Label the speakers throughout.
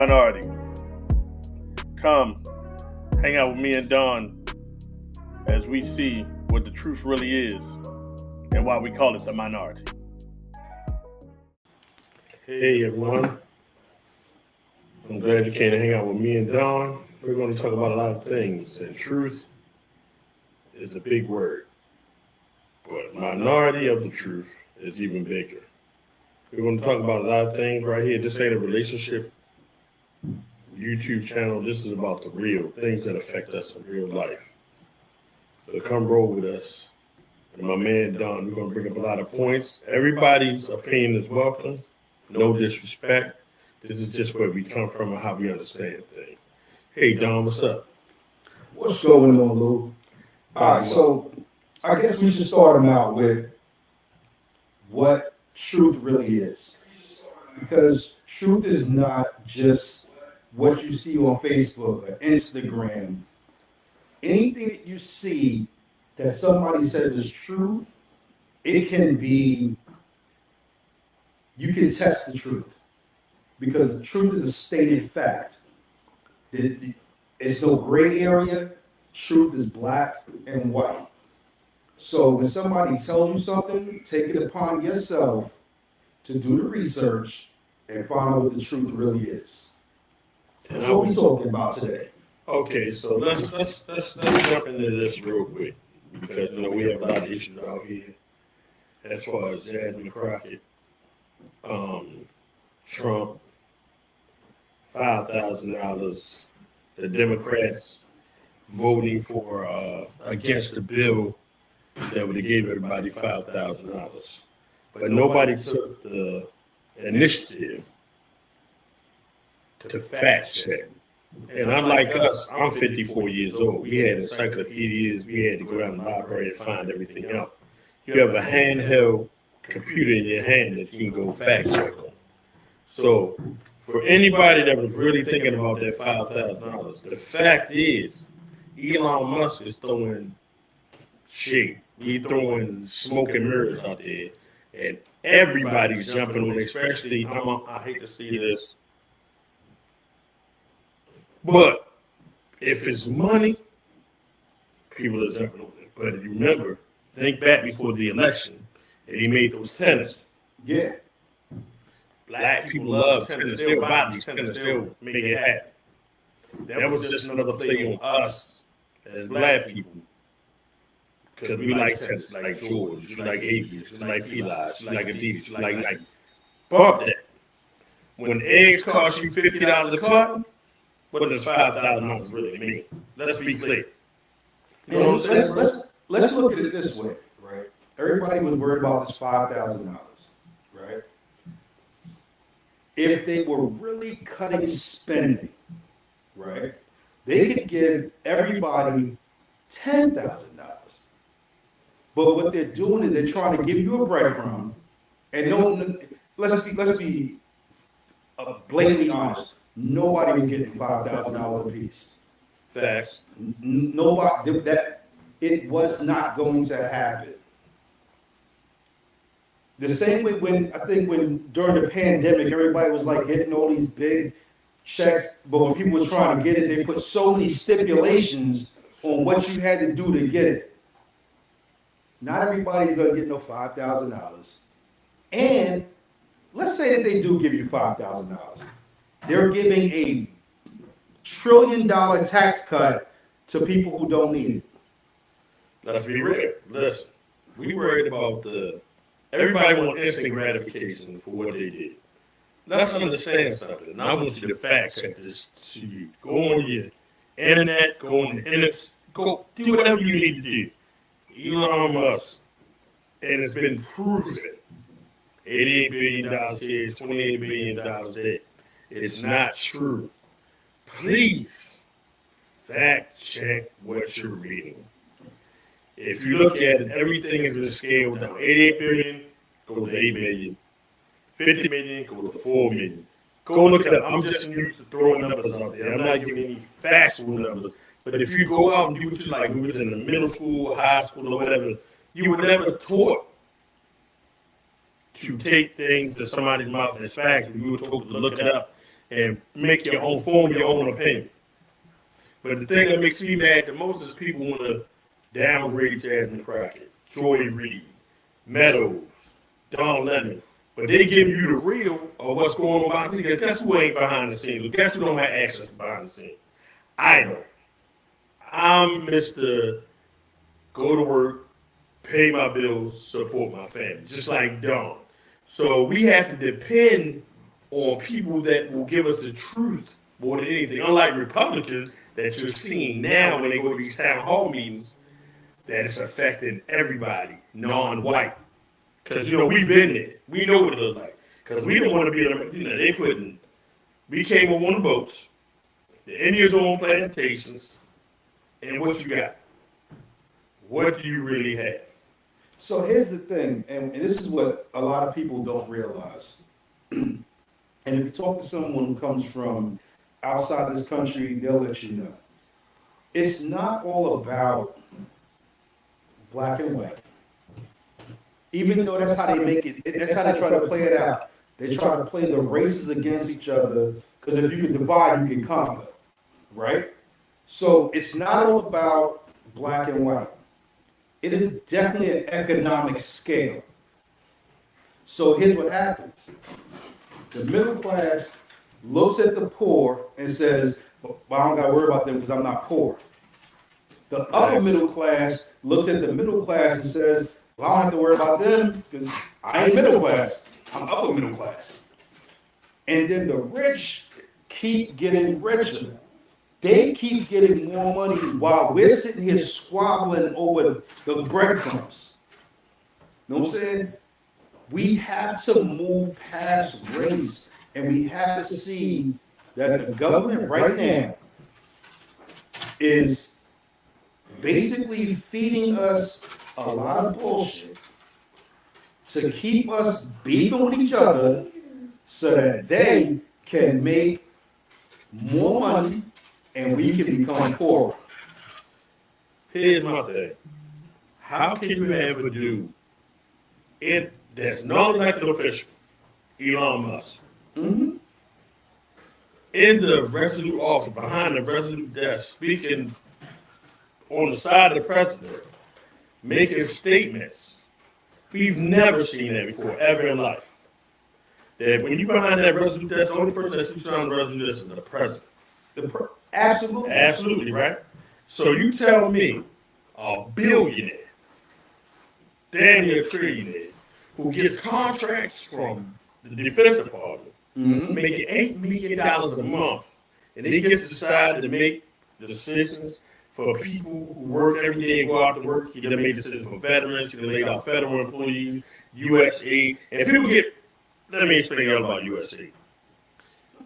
Speaker 1: Minority. Come, hang out with me and Don as we see what the truth really is and why we call it the minority.
Speaker 2: Hey everyone, I'm glad you came to hang out with me and Don. We're going to talk about a lot of things, and truth is a big word, but minority of the truth is even bigger. We're going to talk about a lot of things right here. This ain't a relationship YouTube channel. This is about the real things that affect us in real life. So come roll with us. And my man Don, we're going to bring up a lot of points. Everybody's opinion is welcome. No disrespect. This is just where we come from and how we understand things. Hey Don, what's up?
Speaker 3: What's going on, Lou? All right, so I guess we should start them out with what truth really is. Because truth is not just what you see on Facebook or Instagram. Anything that you see that somebody says is truth, it can be, you can test the truth. Because the truth is a stated fact. It's no gray area. Truth is black and white. So when somebody tells you something, take it upon yourself to do the research and find out what the truth really is. That's what we're talking about today.
Speaker 2: Okay, so let's jump into this real quick because we have a lot of issues out here as far as Jasmine Crockett, Trump, $5,000, the Democrats voting for against the bill that would have gave everybody $5,000, but nobody took the initiative to fact check. And unlike us, I'm 54 years old. We had encyclopedias. We had to go down to the library and find everything out. You have a handheld computer in your hand that you can go fact check on. So for anybody that was really thinking about that $5,000, the fact is Elon Musk is throwing shade. He's throwing smoke and mirrors out there. And everybody's jumping on it, especially, I hate to see this, but if it's money, people are jumping on it. But if you remember, think back before the election, and he made those tenants.
Speaker 3: Yeah.
Speaker 2: Black people love tenants. They'll buy these tenants. They'll make it happen. That was just another play on us as black people. Because we like tenants, like George, you like Avius, you like Feli's, you like Adidas, you like Nike. Bump that. When eggs cost you $50 a carton, what does $5,000 really mean? Let's be clear.
Speaker 3: Let's look at it this way, right? Everybody was worried about this $5,000, right? If they were really cutting spending, right, they could give everybody $10,000. But what they're doing is they're trying to give you a breadcrumb, and let's be blatantly honest. Nobody was getting $5,000 a piece.
Speaker 2: Facts.
Speaker 3: Nobody. It was not going to happen. The same way when during the pandemic, everybody was like getting all these big checks, but when people were trying to get it, they put so many stipulations on what you had to do to get it. Not everybody's gonna get no $5,000. And let's say that they do give you $5,000. They're giving a $1 trillion tax cut to people who don't need it.
Speaker 2: Let's be real. Listen, we worried about everybody wants instant gratification for what they did. Let's understand something. And I want you to fact check this to you. Go on your internet, go do whatever you need to do. Elon Musk, and it's been proven, $88 billion here, $28 billion there. It's not true. Please fact check what you're reading. If you look at it, everything is been scaled down. 88 billion, go to 8 million. 50 million, go to 4 million. Go look it up. I'm just used to throwing numbers out there. I'm not giving any factual numbers. But if you go out and do it like we was in the middle school, high school, or whatever, you were never taught to take things to somebody's mouth as facts. We were told to look it up and form your own opinion. But the thing that makes me mad the most is people want to downgrade Jasmine Crockett, Joy Reid, Meadows, Don Lemon. But they give you the real of what's going on behind the scenes. Guess who ain't behind the scenes? Guess who don't have access to behind the scenes? I don't. I'm Mr. Go to work, pay my bills, support my family, just like Don. So we have to depend on people that will give us the truth more than anything. Unlike Republicans that you're seeing now when they go to these town hall meetings, that it's affecting everybody, non-white. Because, we've been there. We know what it looks like. Because we don't want to be, we came on one of the boats, the Indians on plantations, and what you got? What do you really have?
Speaker 3: So here's the thing, and this is what a lot of people don't realize. And if you talk to someone who comes from outside this country, they'll let you know. It's not all about black and white. Even though that's how they make it, that's how they try to play it out. They try to play the races against each other, because if you can divide, you can conquer, right? So it's not all about black and white. It is definitely an economic scale. So here's what happens. The middle class looks at the poor and says, well, I don't got to worry about them because I'm not poor. The upper middle class looks at the middle class and says, well, I don't have to worry about them because I ain't middle class. I'm upper middle class. And then the rich keep getting richer. They keep getting more money while we're sitting here squabbling over the breadcrumbs. You know what I'm saying? We have to move past race, and we have to see that the government right now is basically feeding us a lot of bullshit to keep us beefing with each other so that they can make more money and we can become poorer.
Speaker 2: Here's my thing. How can you have a dude that's non-elected official, Elon Musk, in the resolute office, behind the resolute desk, speaking on the side of the president, making statements? We've never seen that before, ever in life. That when you're behind that resolute desk, the only person that speaks on the resolute desk is the president.
Speaker 3: Absolutely.
Speaker 2: Absolutely, right? So you tell me a billionaire, damn near trillionaire, who gets contracts from the Defense Department, making $8 million a month, and he gets decided to make the decisions for people who work every day and go out to work. He can make decisions for veterans, he can lay out federal employees, USAID, and people get, let me explain to you about USAID.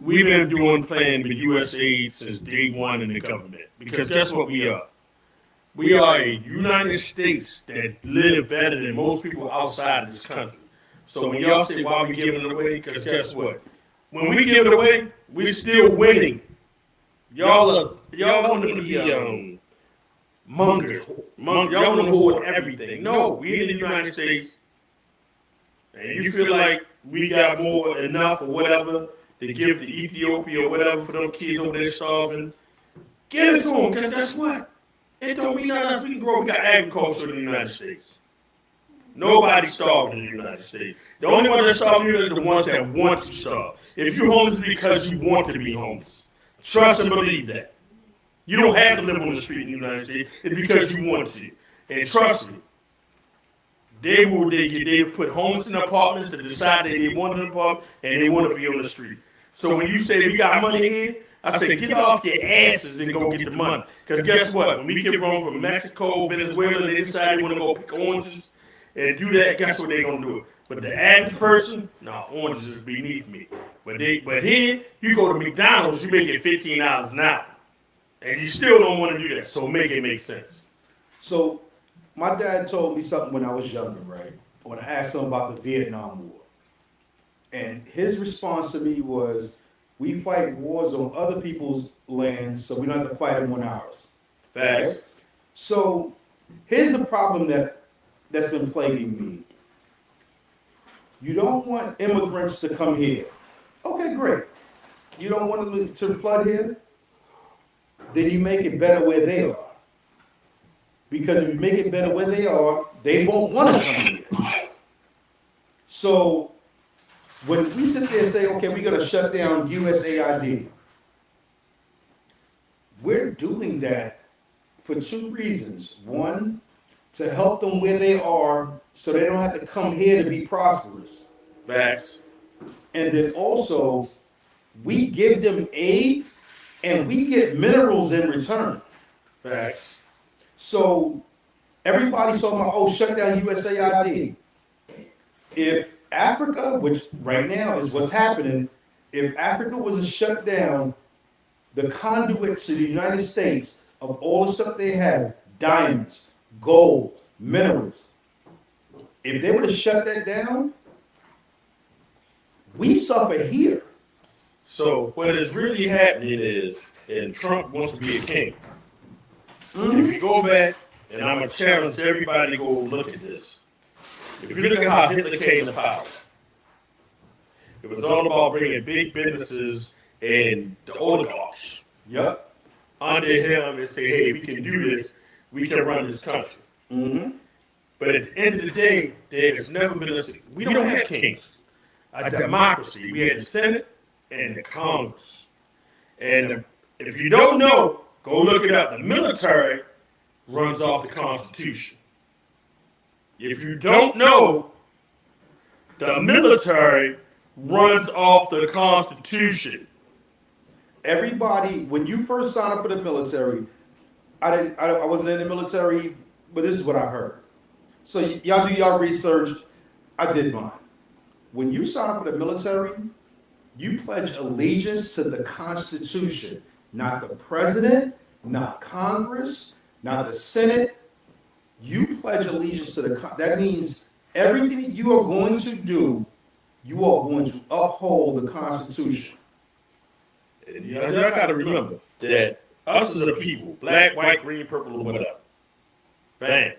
Speaker 2: We've been playing with USAID since day one in the government, because guess what we are? We are a United States that live better than most people outside of this country. So when y'all say, why are we giving it away? Because guess what? When we give it away, we're still winning. Y'all want to be mongers. Y'all want to hold everything. No, we in the United States, and you feel like we got more enough or whatever to give to Ethiopia or whatever for them kids over there starving, give it to them, because guess what? It don't mean nothing else. We can grow. We got agriculture in the United States. Nobody's starving in the United States. The only ones that starve here are the ones that want to starve. If you're homeless, it's because you want to be homeless. Trust and believe that. You don't have to live on the street in the United States. It's because you want to. And trust me, they put homeless in apartments to decide that they want an apartment and they want to be on the street. So when you say we got money here, I say get off your asses and go get the money. Because guess what? When we get home from Mexico, Venezuela, they decide they want to go pick oranges and do that, guess what they're going to do? But the average person, no, oranges is beneath me. But here, you go to McDonald's, you make it $15 an hour. And you still don't want to do that. So make it make sense.
Speaker 3: So my dad told me something when I was younger, right? When I asked him about the Vietnam War. And his response to me was, we fight wars on other people's lands, so we don't have to fight them on ours.
Speaker 2: Facts.
Speaker 3: Right? So here's the problem that's been plaguing me. You don't want immigrants to come here. Okay, great. you don't want them to flood here, then you make it better where they are. Because if you make it better where they are, they won't want to come here. So when we sit there and say, okay, we're going to shut down USAID, we're doing that for two reasons. One, to help them where they are so they don't have to come here to be prosperous.
Speaker 2: Facts.
Speaker 3: And then also, we give them aid and we get minerals in return.
Speaker 2: Facts.
Speaker 3: So everybody's talking about, oh, shut down USAID. If Africa, which right now is what's happening, if Africa was to shut down the conduit to the United States of all the stuff they have, diamonds, gold, minerals, if they were to shut that down, we suffer here.
Speaker 2: So what is really happening is, and Trump wants to be a king. If you go back, and I'm going to challenge everybody to go look at this. If you look at how Hitler came to power, it was all about bringing big businesses and the oligarchs
Speaker 3: Yep.
Speaker 2: under him and say, hey, we can do this. We can run this country.
Speaker 3: Mm-hmm.
Speaker 2: But at the end of the day, there's never been we don't have kings. A democracy. We had the Senate and the Congress. And if you don't know, go look it up. The military runs off the Constitution. If you don't know, the military runs off the Constitution.
Speaker 3: Everybody, when you first sign up for the military, I wasn't in the military, but this is what I heard. So y'all do y'all research. I did mine. When you sign up for the military, you pledge allegiance to the Constitution, not the president, not Congress, not the Senate. You pledge allegiance to that means everything that you are going to do, you are going to uphold the Constitution.
Speaker 2: And y'all got to remember that us as a people, black, white, green, purple, or whatever, bang.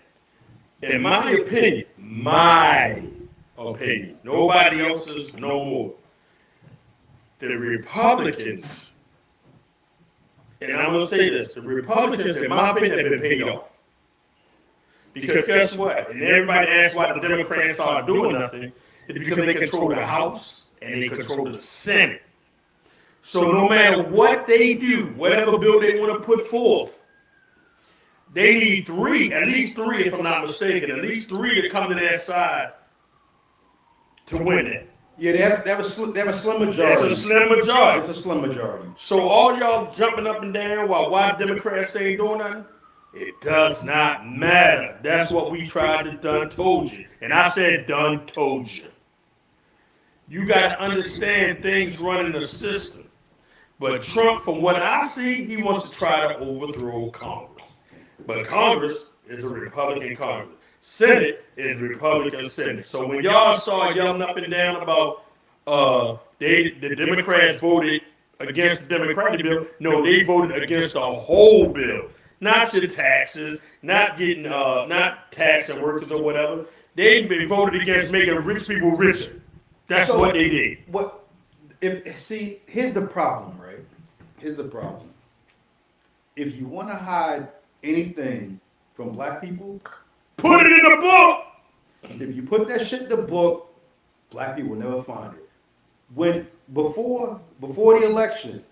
Speaker 2: In my opinion, nobody else's no more. The Republicans, and I'm going to say this, the Republicans, in my opinion, have been paid off. Because guess what? And everybody asks why the Democrats aren't doing nothing. It's because they control the House and they control the Senate. So no matter what they do, whatever bill they want to put forth, they need at least three, if I'm not mistaken, at least three to come to their side to win it.
Speaker 3: Yeah, they have a slim majority.
Speaker 2: It's a slim majority.
Speaker 3: It's a slim majority.
Speaker 2: So all y'all jumping up and down while white Democrats ain't doing nothing, it does not matter. That's what we tried to done told you. And I said done told you. You got to understand things running the system. But Trump, from what I see, he wants to try to overthrow Congress. But Congress is a Republican Congress. Senate is a Republican Senate. So when y'all start yelling up and down about the Democrats voted against the Democratic bill, no, they voted against the whole bill. Not your taxes, not getting not taxing workers or whatever. They voted against making rich people richer. That's what they did.
Speaker 3: Here's the problem, right? Here's the problem. If you want to hide anything from black people,
Speaker 2: put it in the book.
Speaker 3: If you put that shit in the book, black people will never find it. Before the election,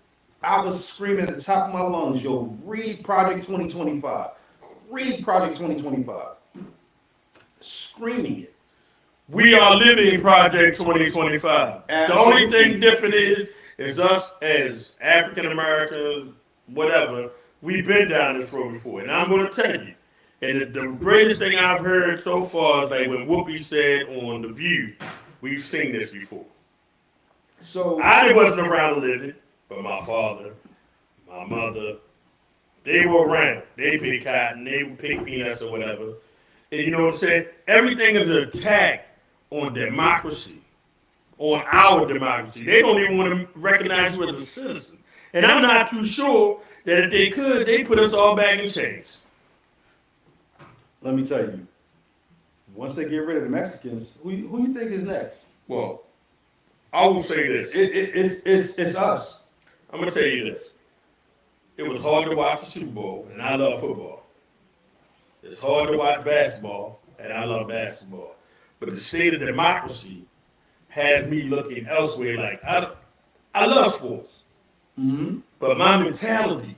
Speaker 3: I was screaming at the top of my lungs, yo, read Project 2025. Read Project 2025. Screaming it.
Speaker 2: We are living Project 2025. The only thing different is us as African Americans, whatever, we've been down this road before. And I'm going to tell you, and the greatest thing I've heard so far is like when Whoopi said on The View, we've seen this before.
Speaker 3: So
Speaker 2: I wasn't around living, but my father, my mother, they were around. They picked cotton, they would pick peanuts or whatever. And you know what I'm saying? Everything is an attack on democracy, on our democracy. They don't even want to recognize you as a citizen. And I'm not too sure that if they could, they put us all back in chains.
Speaker 3: Let me tell you, once they get rid of the Mexicans, who you think is next?
Speaker 2: Well, I will say this.
Speaker 3: It's us.
Speaker 2: I'm going to tell you this. It was hard to watch the Super Bowl, and I love football. It's hard to watch basketball, and I love basketball. But the state of democracy has me looking elsewhere. Like, I love sports.
Speaker 3: Mm-hmm.
Speaker 2: But my mentality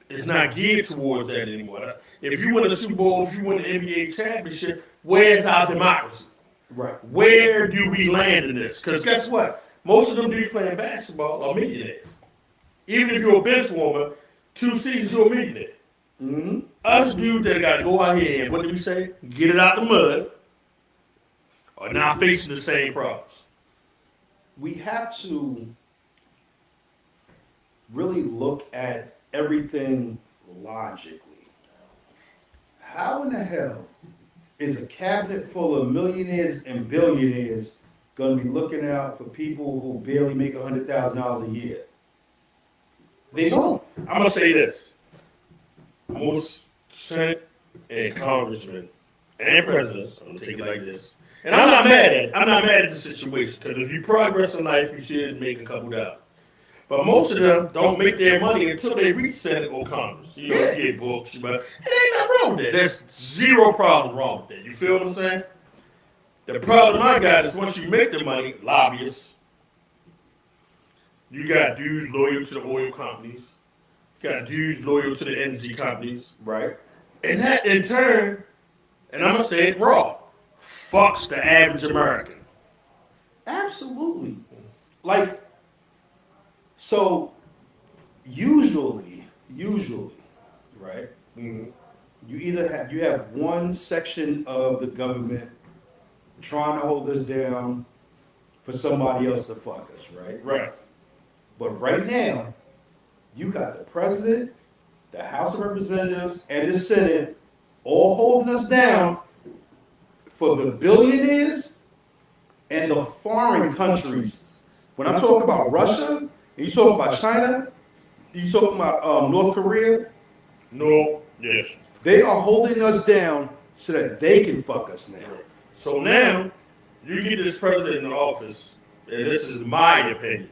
Speaker 2: is not geared towards that anymore. If you win a Super Bowl, if you win the NBA championship, where's our democracy?
Speaker 3: Right.
Speaker 2: Where do we land in this? Because guess what? Most of them dudes playing basketball are millionaires. Even if you're a bench warmer, 2 seasons you're a millionaire.
Speaker 3: Mm-hmm.
Speaker 2: Us dudes that got to go out here and, what do we say? Get it out the mud, are not facing the same problems.
Speaker 3: We have to really look at everything logically. How in the hell is a cabinet full of millionaires and billionaires going to be looking out for people who barely make $100,000 a year? They don't.
Speaker 2: I'm going to say this. Most Senate and congressmen and presidents, I'm going to take it like this. And I'm not mad at it. I'm not mad at the situation, because if you progress in life, you should make a couple dollars. But most of them don't make their money until they reach Senate or Congress. You know, get books, but it ain't nothing wrong with that. There's zero problem wrong with that. You feel what I'm saying? The problem I got is once you make the money, lobbyists, you got dudes loyal to the oil companies, you got dudes loyal to the energy companies.
Speaker 3: Right.
Speaker 2: And that in turn, and I'm going to say it raw, fucks the average American.
Speaker 3: Absolutely. Like, so usually, right?
Speaker 2: Mm-hmm.
Speaker 3: You have one section of the government trying to hold us down for somebody else to fuck us, right?
Speaker 2: Right.
Speaker 3: But right now, you got the president, the House of Representatives, and the Senate all holding us down for the billionaires and the foreign countries. When I'm talking about Russia, you talking about China, you talking about North Korea,
Speaker 2: No, yes.
Speaker 3: they are holding us down so that they can fuck us now.
Speaker 2: So now, you get this president in office, and this is my opinion,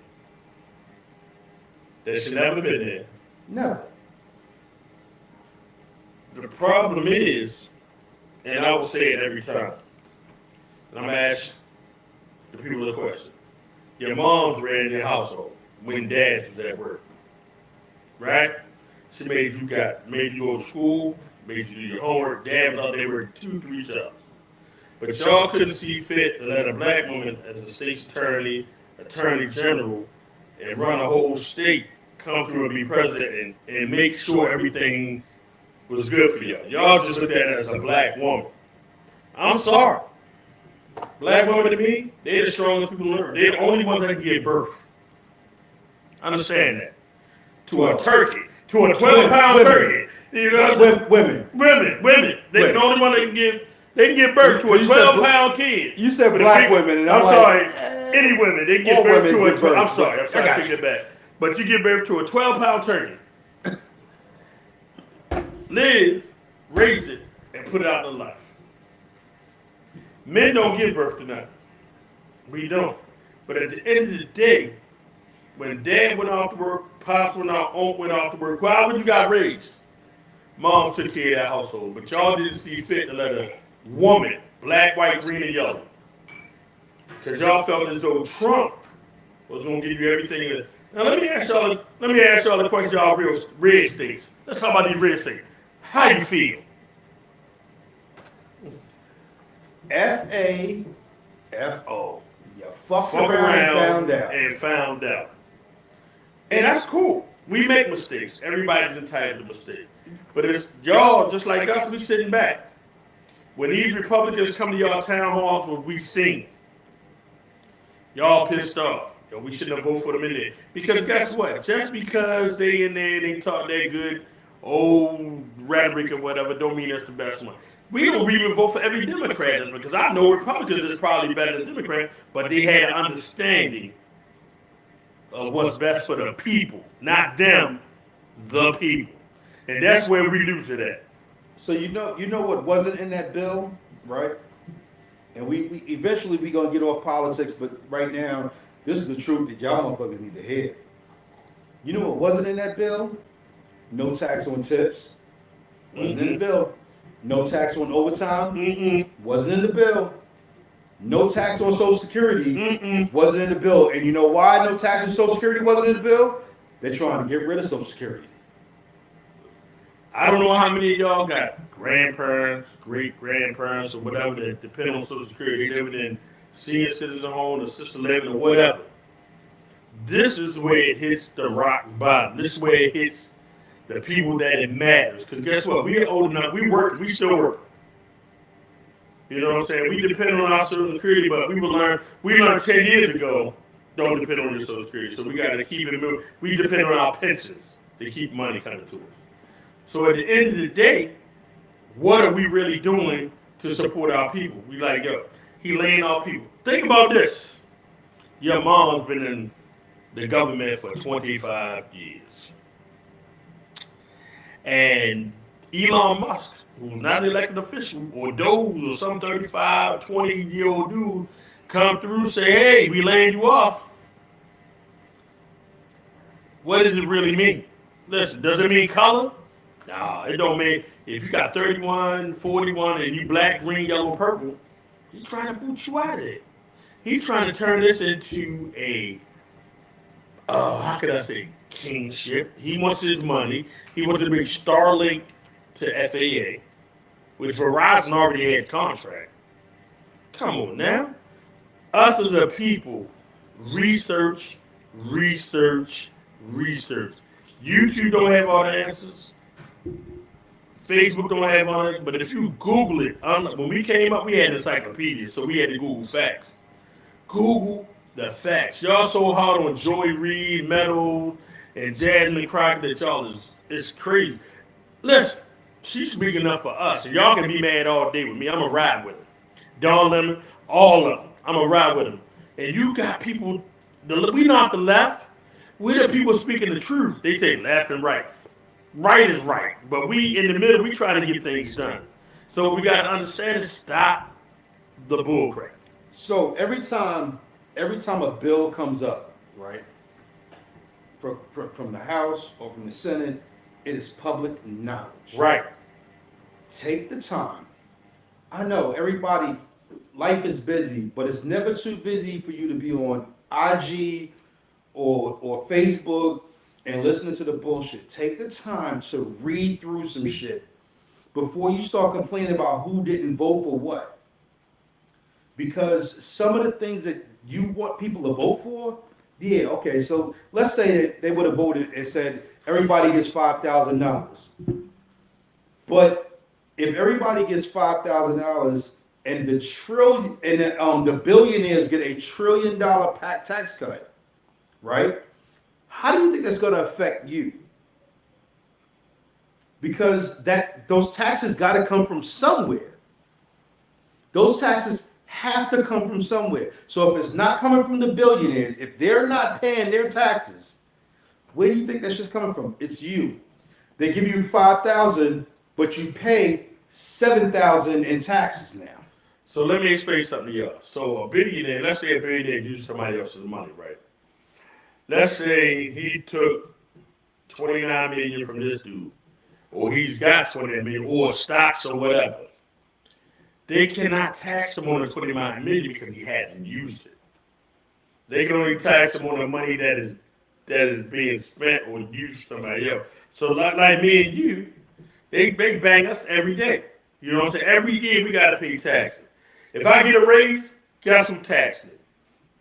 Speaker 2: that should never been there.
Speaker 3: No.
Speaker 2: The problem is, and I will say it every time, and I'm going to ask the people a question. Your moms ran your household when dad was at work, right? She made you go to school, made you do your homework. Dad was out there working 2-3 jobs. But y'all couldn't see fit to let a black woman as a state's attorney, attorney general, and run a whole state come through and be president and make sure everything was good for y'all. Y'all just looked at it as a black woman. I'm sorry. Black women to me, they're the strongest people on earth. They're the only ones that can give birth. Understand that. To a turkey. To a 12-pound turkey. You know,
Speaker 3: Women.
Speaker 2: They're the only one that can give birth to a 12-pound kid.
Speaker 3: You said black women, and I'm
Speaker 2: sorry.
Speaker 3: like,
Speaker 2: Any women, they give
Speaker 3: all
Speaker 2: birth
Speaker 3: women
Speaker 2: to a
Speaker 3: give
Speaker 2: 12.
Speaker 3: birth.
Speaker 2: I'm sorry. I'm trying to
Speaker 3: I got
Speaker 2: take it back. But you give birth to a 12-pound turkey. Live, raise it, and put it out in life. Men don't give birth to nothing. We don't. But at the end of the day, when dad went off to work, pops went off, aunt went off to work, however you got raised, mom took care of that household. But y'all didn't see fit to let a woman, black, white, green, and yellow, because y'all felt as though Trump was going to give you everything. Now let me ask y'all the question, y'all real red states. Let's talk about these red states. How you feel?
Speaker 3: F-A-F-O. You fucked around
Speaker 2: and found out. And that's cool. We make mistakes. Everybody's entitled to mistakes. But it's y'all, just like us, we sitting back. When these Republicans come to y'all town halls, what we sing, y'all pissed off. Yo, we shouldn't have voted for them in there. Because guess what? Just because they in there and they talk that good old rhetoric or whatever, don't mean that's the best one. We don't even vote for every Democrat, because I know Republicans is probably better than Democrats, but they had an understanding of what's best for the people, not them, the people. And that's where we lose it at.
Speaker 3: So you know what wasn't in that bill, right? And we eventually we gonna get off politics, but right now, this is the truth that y'all motherfuckers need to hear. You know what wasn't in that bill? No tax on tips. Wasn't in the bill. No tax on overtime. Wasn't in the bill. No tax on Social Security. Wasn't in the bill. And you know why no tax on Social Security wasn't in the bill? They're trying to get rid of Social Security.
Speaker 2: I don't know how many of y'all got grandparents, great-grandparents, or whatever that depend on Social Security. They live in senior citizen home, assisted living, or whatever. This is where it hits the rock bottom. This is where it hits the people that it matters. Because guess what? We're old enough. We work. We still work. You know what I'm saying? We depend on our Social Security, but we learned 10 years ago, don't depend on your Social Security. So we got to keep it moving. We depend on our pensions to keep money coming to us. So at the end of the day, what are we really doing to support our people? We like, yo, he laying off people. Think about this. Your mom's been in the government for 25 years. And Elon Musk, who's not an elected official, or Doge, or some 35, 20-year-old dude, come through and say, hey, we laying you off. What does it really mean? Listen, does it mean color? Nah, it don't mean, if you got 31, 41, and you black, green, yellow, purple, he's trying to boot you out of it. He's trying to turn this into a, how could I say, kingship. He wants his money. He wants to bring Starlink to FAA, which Verizon already had contract. Come on now. Us as a people, research. YouTube don't have all the answers. Facebook don't have all it, but if you Google it, when we came up, we had encyclopedias, so we had to Google facts. Google the facts. Y'all so hard on Joy Reid, Meadows, and Jasmine Crockett that y'all is crazy. Listen, she's speaking up for us, and y'all can be mad all day with me. I'm going to ride with them. Don Lemon, all of them. I'm going to ride with them. And you got people, we not the left. We're the people speaking the truth. They say left and right. Right is right. But we, in the middle, we try to get things done. So we got to understand and stop the bullcrap.
Speaker 3: So every time a bill comes up, right, from the House or from the Senate, it is public knowledge.
Speaker 2: Right.
Speaker 3: Take the time. I know everybody, life is busy, but it's never too busy for you to be on IG or Facebook and listening to the bullshit. Take the time to read through some shit before you start complaining about who didn't vote for what. Because some of the things that you want people to vote for, yeah, okay, so let's say that they would have voted and said everybody gets $5,000. But if everybody gets $5,000 and the billionaires get $1 trillion tax cut, right? How do you think that's going to affect you? Because those taxes got to come from somewhere. Those taxes have to come from somewhere. So if it's not coming from the billionaires, if they're not paying their taxes, where do you think that shit's coming from? It's you. They give you $5,000, but you pay $7,000 in taxes now.
Speaker 2: So let me explain something to y'all. So a billionaire, let's say a billionaire uses somebody else's money, right? Let's say he took $29 million from this dude, or he's got $29 million, or stocks or whatever. They cannot tax him on the $29 million because he hasn't used it. They can only tax him on the money that is being spent or used for somebody else. So like me and you, they bang us every day. You know what I'm saying? Every year we got to pay taxes. If I get a raise, guess who taxed me?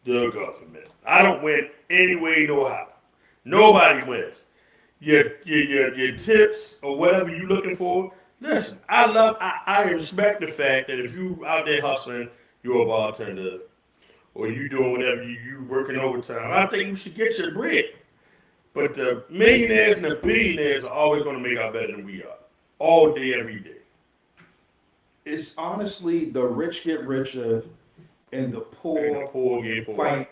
Speaker 2: The government. I don't win any way, no how. Nobody wins. Your tips or whatever you're looking for. Listen, I respect the fact that if you out there hustling, you're a bartender, or you doing whatever, you working overtime, I think you should get your bread. But the millionaires and the billionaires are always going to make out better than we are. All day, every day.
Speaker 3: It's honestly the rich get richer and the poor
Speaker 2: get poor.
Speaker 3: Fight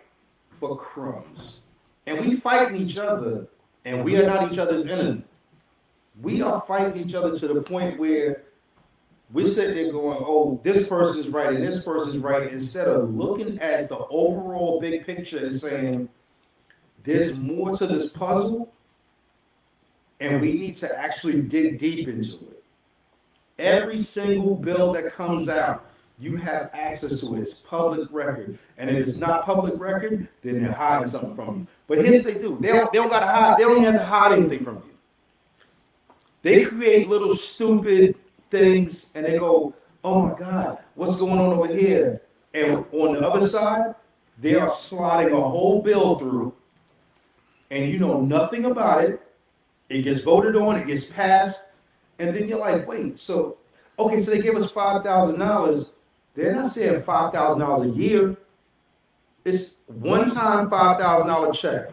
Speaker 3: for crumbs. And we fighting each other, and we are not each other's enemy. We are fighting each other to the point where we're sitting there going, oh, this person's right and this person's right, instead of looking at the overall big picture and saying, there's more to this puzzle And we need to actually dig deep into it. Every single bill that comes out, you have access to it. It's public record. And if it's not public record, then they're hiding something from you. But here's what they do. They don't gotta hide, they don't even have to hide anything from you. They create little stupid things and they go, oh my God, what's going on over here? And on the other side, they are sliding a whole bill through and you know nothing about it. It gets voted on, it gets passed, and then you're like, wait, so they give us $5,000. They're not saying $5,000 a year. It's one time $5,000 check.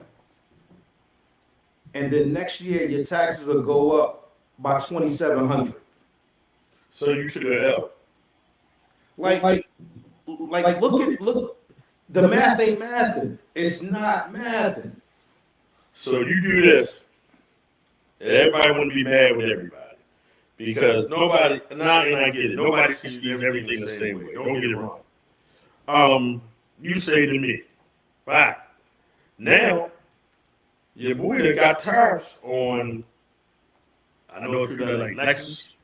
Speaker 3: And then next year your taxes will go up by $2,700.
Speaker 2: So you took an L.
Speaker 3: Like look, the math ain't mathing. It's not mathing.
Speaker 2: So you do this, and everybody want to be mad with everybody. Because nobody, and I get it, nobody sees everything the same way. Don't get it wrong. You say to me, right, now, your boy that got tariffs on, I know if you're like Lexus,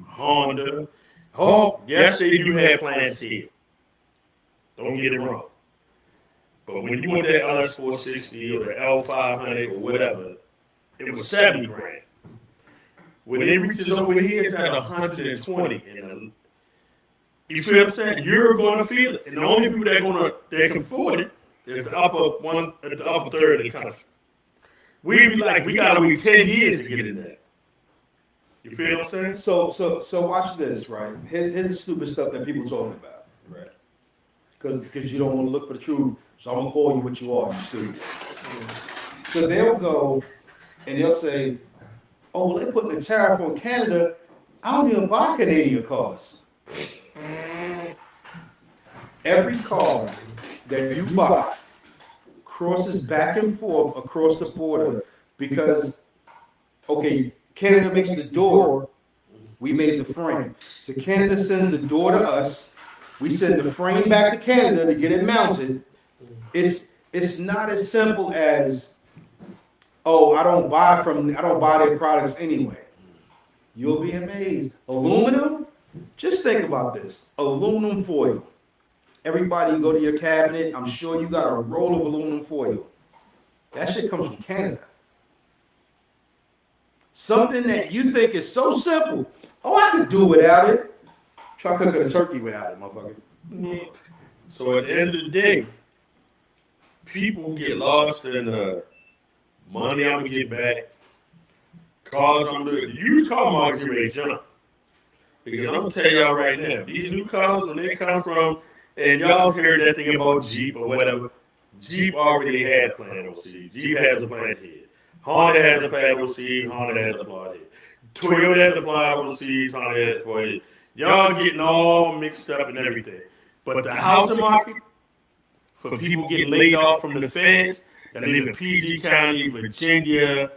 Speaker 2: Honda. Oh, yes, they do have plans here. Don't get it wrong. But when you want that LS460 or the L500 or whatever, it was $70,000. When it reaches over here, it's at 120. And you feel what I'm saying? You're going to feel it. And the only people that can afford it is the upper third of the country. We gotta wait 10 years to get in there. You feel what I'm saying?
Speaker 3: So watch this, right? Here's the stupid stuff that people talking about, right? Because you don't want to look for the truth, so I'm gonna call you what you are, you stupid. So they'll go and they'll say, oh, they're putting a tariff on Canada. I don't even buy Canadian cars. Every car that you buy crosses back and forth across the border because, okay, Canada makes the door, we made the frame. So Canada sends the door to us, we send the frame back to Canada to get it mounted. It's not as simple as, oh, I don't buy their products anyway. You'll be amazed. Aluminum, just think about this. Aluminum foil. Everybody go to your cabinet, I'm sure you got a roll of aluminum foil. That shit comes from Canada. Something that you think is so simple. Oh, I could do without it. Try cooking a turkey without it, motherfucker.
Speaker 2: So at the end of the day, people get lost in money I'm gonna get back. Cars I'm gonna used car market get ready to jump. Because I'm gonna tell y'all right now, these new cars when they come from, and y'all heard that thing about Jeep or whatever, Jeep already had a plan overseas. Jeep has a plan here. Honda has a plan overseas. Honda has a plan here. Toyota has a plan overseas. Honda has a plan here. Y'all getting all mixed up and everything. But the housing market, for people getting laid off from the feds, that live in PG County, Virginia,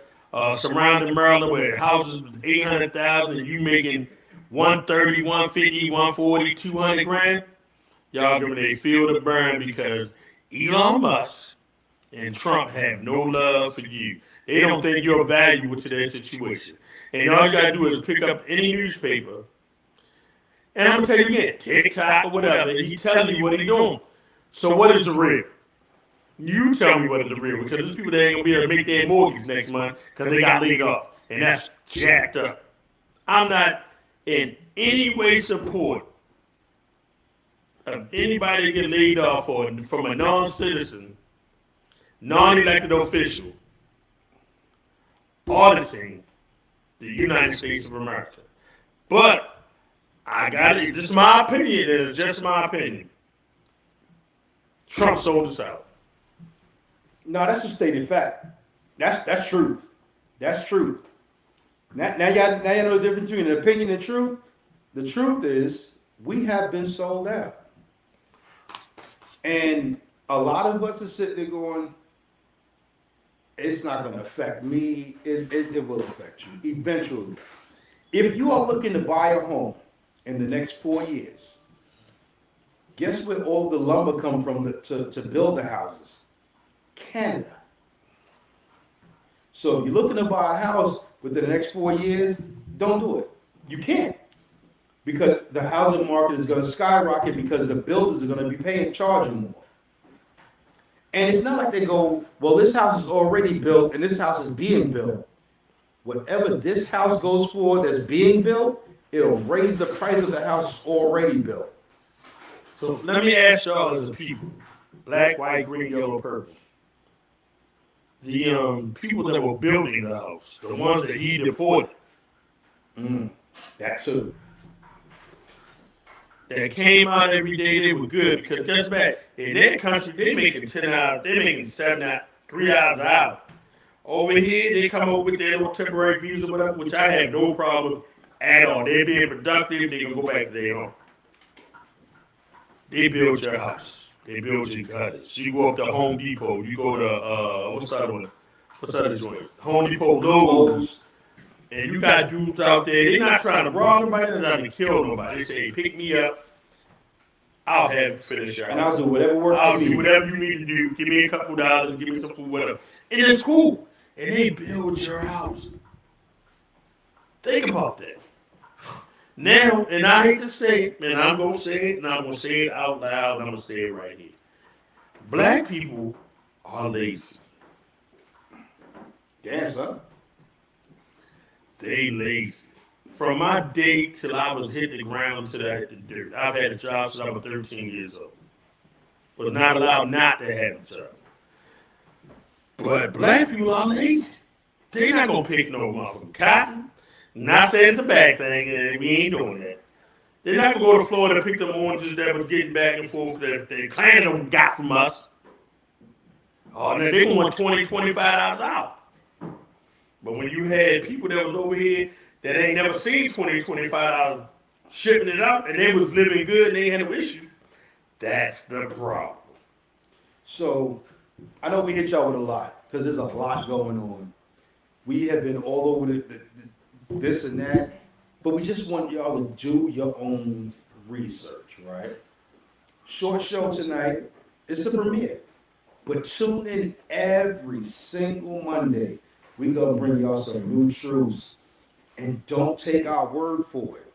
Speaker 2: surrounding Maryland, where houses with 800,000 and you making 130, 150, 140, 200 grand, y'all giving a feel to burn because Elon Musk and Trump have no love for you. They don't think you're valuable to their situation. And all you gotta do is pick up any newspaper. And I'm gonna tell you again, TikTok or whatever, he's telling you what he's doing. So what is the real? You tell me what is the real, because there's people that ain't gonna be able to make their mortgage next month because they got laid off. And that's jacked up. I'm not in any way support of anybody get laid off from a non-citizen, non-elected official auditing the United States of America. But I got it. This is my opinion. It's just my opinion. Trump sold us out.
Speaker 3: No, that's a stated fact. That's truth. That's truth. Now y'all know the difference between an opinion and truth. The truth is we have been sold out. And a lot of us are sitting there going, it's not going to affect me. It will affect you eventually. If you are looking to buy a home in the next 4 years, guess where all the lumber come from to build the houses? Canada. So if you're looking to buy a house within the next 4 years, don't do it. You can't. Because the housing market is going to skyrocket because the builders are going to be charging more. And it's not like they go, well, this house is already built and this house is being built. Whatever this house goes for that's being built, it'll raise the price of the house already built.
Speaker 2: So let me ask y'all as a people, black, white, green, yellow, purple. The people that were building the house, the ones that he deported.
Speaker 3: That too.
Speaker 2: That came out every day, they were good because just back in that country, they making 10 hours, they making 7 hours, 3 hours an hour. Over here, they come over with their little temporary visa, or whatever, which I have no problem at all. They're being productive, they can go back to their home. They build your house. They build your gutters. You go up to Home Depot. You go to, what's that one? What's that joint? Home Depot, Lowe's. And you got dudes out there, they're not trying to rob nobody, they're not trying to kill nobody. They say, hey, pick me up. I'll have you finish your house.
Speaker 3: And I'll do whatever work
Speaker 2: I'll
Speaker 3: you
Speaker 2: do
Speaker 3: need.
Speaker 2: whatever you need to do. Give me a couple dollars, give me some food, whatever. And it's cool. And they build your house. Think about that. Now, and I hate to say it, and I'm going to say it, and I'm going to say it out loud, and I'm going to say it right here. Black people are lazy.
Speaker 3: Damn, son.
Speaker 2: They lazy. From my day till I was hit the ground till I hit the dirt. I've had a job since I was 13 years old. Was not allowed not to have a job. But black people are lazy. They not gonna pick no motherfucking cotton. Not saying it's a bad thing, and we ain't doing that. They're not gonna go to Florida to pick them oranges that was getting back and forth that they claim them got from us. Oh, now they want $20, $25 out. But when you had people that was over here that ain't never seen $20, $25 shipping it out, and they was living good and they had no issue, that's the problem.
Speaker 3: So I know we hit y'all with a lot because there's a lot going on. We have been all over this and that, but we just want y'all to do your own research, right? Short show tonight. It's a premiere, but tune in every single Monday. We're going to bring y'all some new truths. And don't take our word for it.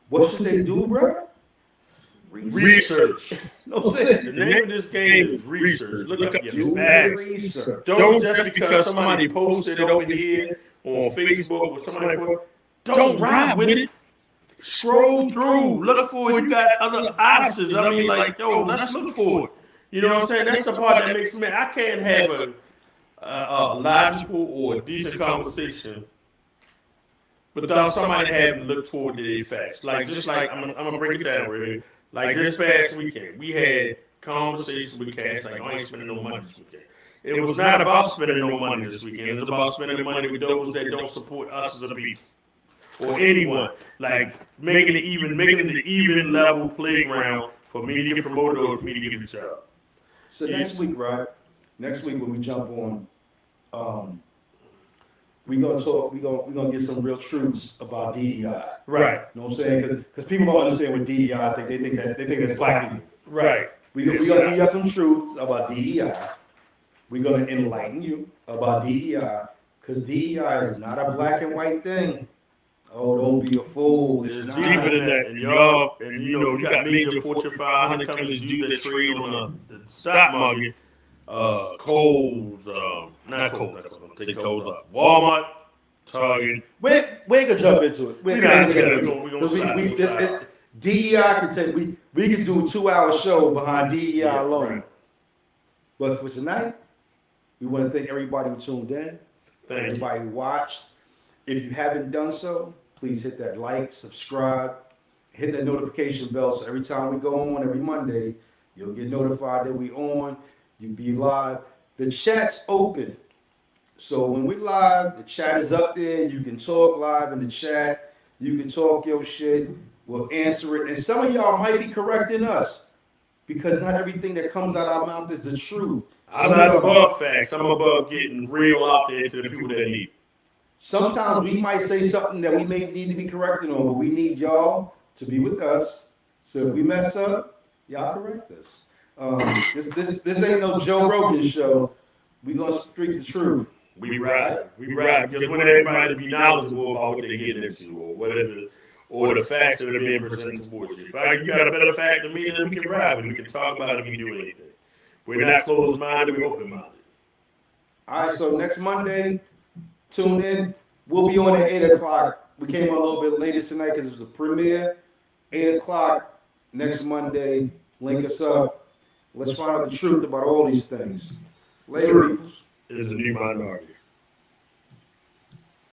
Speaker 3: What should they do, bro?
Speaker 2: Research.
Speaker 3: No,
Speaker 2: The name of this game is research. Look up your
Speaker 3: do
Speaker 2: facts.
Speaker 3: research.
Speaker 2: Don't just because somebody posted over here on Facebook or somebody don't ride with it. Scroll through. Look for it. You got other options. I mean, like, yo, let's look for it. You know what I'm saying? That's the part that makes me. I can't have a logical or decent conversation without somebody having to look forward to their facts. Like, just like, I'm gonna break it down right here. Like this past weekend, we had conversations with cats like, I ain't spending no money this weekend. It was not about spending no money this weekend. It was about spending money with those that don't support us as a people or anyone. Like making it an even level playground for media promoters, for me to get a job.
Speaker 3: So next week, right? Next week when we jump on, we're gonna get some real truths about DEI.
Speaker 2: Right.
Speaker 3: You know what I'm saying? Because people don't understand what DEI think. They think that's black people.
Speaker 2: Right.
Speaker 3: We're gonna give you some truths about DEI. We're gonna enlighten you about DEI. Because DEI is not a black and white thing. Oh, don't be a fool.
Speaker 2: It's deeper than that. And y'all, and you know, you got major Fortune 500 companies do that trade on the stock market. Kohl's, not Kohl's, take Kohl's up. Walmart, Target.
Speaker 3: We ain't gonna jump into it.
Speaker 2: We're not gonna
Speaker 3: Because DEI can take. We can do a 2-hour show behind DEI alone.
Speaker 2: Right.
Speaker 3: But for tonight, we want to thank everybody who tuned in,
Speaker 2: Thank you.
Speaker 3: everybody who watched. If you haven't done so, please hit that like, subscribe, hit that notification bell so every time we go on every Monday, you'll get notified that we on. You be live. The chat's open. So when we live, the chat is up there. You can talk live in the chat. You can talk your shit. We'll answer it. And some of y'all might be correcting us because not everything that comes out of our mouth is the truth.
Speaker 2: I'm not above facts. I'm above getting real out there to the people that need.
Speaker 3: Sometimes we might say something that we may need to be corrected on, but we need y'all to be with us. So if we mess up, y'all correct us. This ain't no Joe Rogan show. We gonna speak the truth.
Speaker 2: We ride because we want everybody to be knowledgeable about what they're getting into or whatever, or the facts that are being presented towards you. If you got a better fact than me, then we can ride with it. We can talk about it. We can do anything. We're not closed-minded. We're open-minded.
Speaker 4: All right, so next Monday, tune in. We'll be on at 8 o'clock. We came a little bit later tonight because it was a premiere. 8 o'clock next Monday. Link us up. Let's find out the truth about all these things. Later.
Speaker 2: It's a new minority.